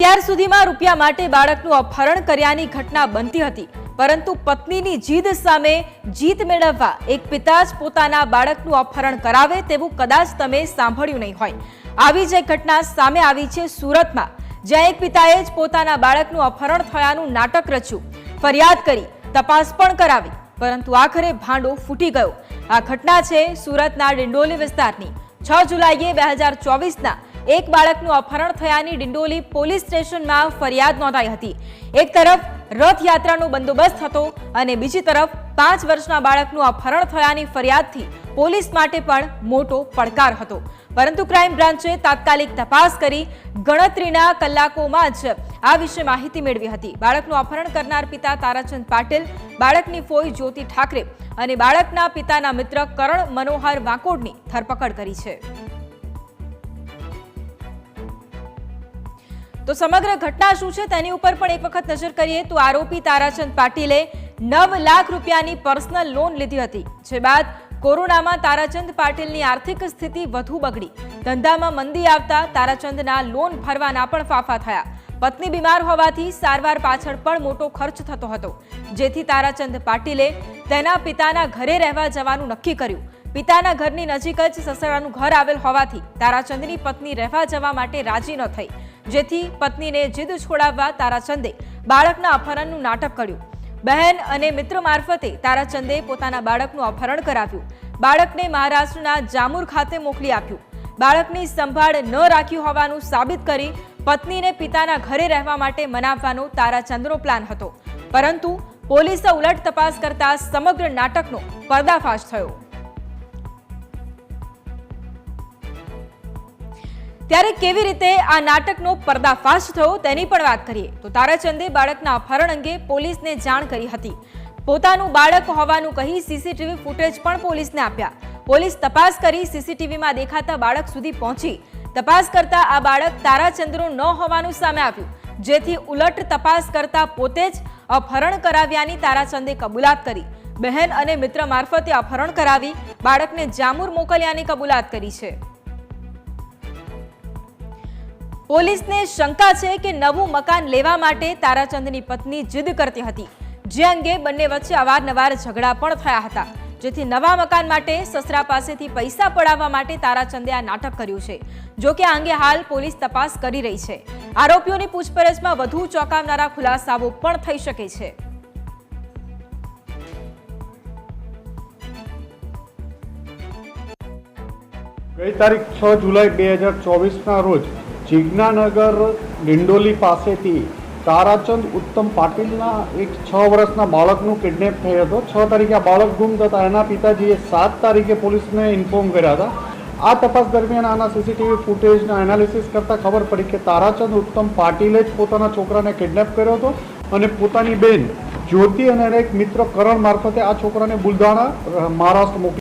અત્યાર સુધીમાં રૂપિયા માટે બાળકનું અપહરણ કર્યાની ઘટના બનતી હતી, પરંતુ પત્નીની જીદ સામે જીત મેળવવા એક પિતા જ પોતાના બાળકનું અપહરણ કરાવે તેવું કદાચ તમે સાંભળ્યું નહીં હોય। આવી જ એક ઘટના સામે આવી છે સુરતમાં, જ્યાં એક પિતાએ જ પોતાના બાળકનું અપહરણ થયાનું નાટક રચ્યું, ફરિયાદ કરી, તપાસ પણ કરાવી, પરંતુ આખરે ભાંડો ફૂટી ગયો। આ ઘટના છે સુરતના ડિંડોલી વિસ્તારની। 6 જુલાઈએ 2024ના એક બાળકનું અપહરણ થયાની ડિંડોલી પોલીસ સ્ટેશનમાં ફરિયાદ નોંધાઈ હતી। એક તરફ રથયાત્રાનો બંદોબસ્ત હતો અને બીજી તરફ 5 વર્ષના બાળકનું અપહરણ થયાની ફરિયાદથી પોલીસ માટે પણ મોટો પડકાર હતો, પરંતુ ક્રાઇમ બ્રાન્ચે તાત્કાલિક તપાસ કરી ગણતરીના કલાકોમાં જ આ વિશે માહિતી મેળવી હતી। બાળકનું અપહરણ કરનાર પિતા તારાચંદ પાટીલ, બાળકની ફોઈ જ્યોતિ ઠાકરે અને બાળકના પિતાના મિત્ર કરણ મનોહર વાંકોડની ધરપકડ કરી છે। તો સમગ્ર ઘટના શું છે તેની ઉપર પણ એક વખત નજર કરીએ તો આરોપી તારાચંદ પાટીલે 9 લાખ રૂપિયાની પર્સનલ લોન લીધી હતી, જે બાદ કોરોનામાં તારાચંદ પાટીલની આર્થિક સ્થિતિ વધુ બગડી। ધંધામાં મંદી આવતા તારાચંદના લોન ભરવાના પણ ફાફા થયા। પત્ની બીમાર હોવાથી સારવાર પાછળ પણ મોટો ખર્ચ થતો હતો, જેથી તારાચંદ પાટીલે તેના પિતાના ઘરે રહેવા જવાનું નક્કી કર્યું। પિતાના ઘરની નજીક જ સસરાનું ઘર આવેલ હોવાથી તારાચંદની પત્ની રહેવા જવા માટે રાજી ન થઈ, જેથી પત્નીને જીદ છોડાવવા તારાચંદે બાળકના અપહરણનું નાટક કર્યું। બહેન અને મિત્ર મારફતે તારાચંદે પોતાના બાળકનું અપહરણ કરાવ્યું, બાળકને મહારાષ્ટ્રના જામુર ખાતે મોકલી આપ્યું। બાળકની સંભાળ ન રાખી હોવાનું સાબિત કરી પત્નીને પિતાના ઘરે રહેવા માટે મનાવવાનો તારાચંદનો પ્લાન હતો, પરંતુ પોલીસે ઉલટ તપાસ કરતા સમગ્ર નાટકનો પર્દાફાશ થયો। ત્યારે કેવી રીતે આ નાટકનો પર્દાફાશ થયો તેની પણ વાત કરીએ તો તારાચંદે બાળકના અપહરણ અંગે પોલીસને જાણ કરી હતી। પોતાનું બાળક હોવાનું કહી સીસીટીવી ફૂટેજ પણ પોલીસને આપ્યા। પોલીસ તપાસ કરી સીસીટીવીમાં દેખાતા બાળક સુધી પહોંચી તપાસ કરતા આ બાળક તારાચંદનું ન હોવાનું સામે આવ્યું, જેથી ઉલટ તપાસ કરતા પોતે જ અપહરણ કરાવ્યાની તારાચંદે કબૂલાત કરી। બહેન અને મિત્ર મારફતે અપહરણ કરાવી બાળકને જામુર મોકલ્યાની કબૂલાત કરી છે। પોલીસને શંકા છે કે નવું મકાન લેવા માટે તારાચંદની પત્ની જીદ કરતી હતી, જે અંગે બંને વચ્ચે અવારનવાર ઝઘડા પણ થયા હતા, જેથી નવા મકાન માટે સસરા પાસેથી પૈસા પડાવવા માટે તારાચંદે આ નાટક કર્યું છે। જો કે આ અંગે હાલ પોલીસ તપાસ કરી રહી છે। આરોપીઓની પૂછપરછમાં વધુ ચોંકાવનારા ખુલાસાઓ પણ થઈ શકે છે। ગઈ તારીખ 6 જુલાઈ 2024ના રોજ જીજ્ઞાનગર ડિંડોલી પાસેથી તારાચંદ ઉત્તમ પાટીલના એક 6 વર્ષના બાળકનું કિડનેપ થયો હતો। 6 તારીખે આ બાળક ગુમ થતા એના પિતાજીએ 7 તારીખે પોલીસને ઇન્ફોર્મ કર્યા હતા। આ તપાસ દરમિયાન આના સીસીટીવી ફૂટેજના એનાલિસિસ કરતાં ખબર પડી કે તારાચંદ ઉત્તમ પાટીલે જ પોતાના છોકરાને કિડનેપ કર્યો હતો અને પોતાની બેન જ્યોતિ અને એક મિત્ર કરણ મારફતે આ છોકરાને બુલધાણા મહારાષ્ટ્ર મોકલી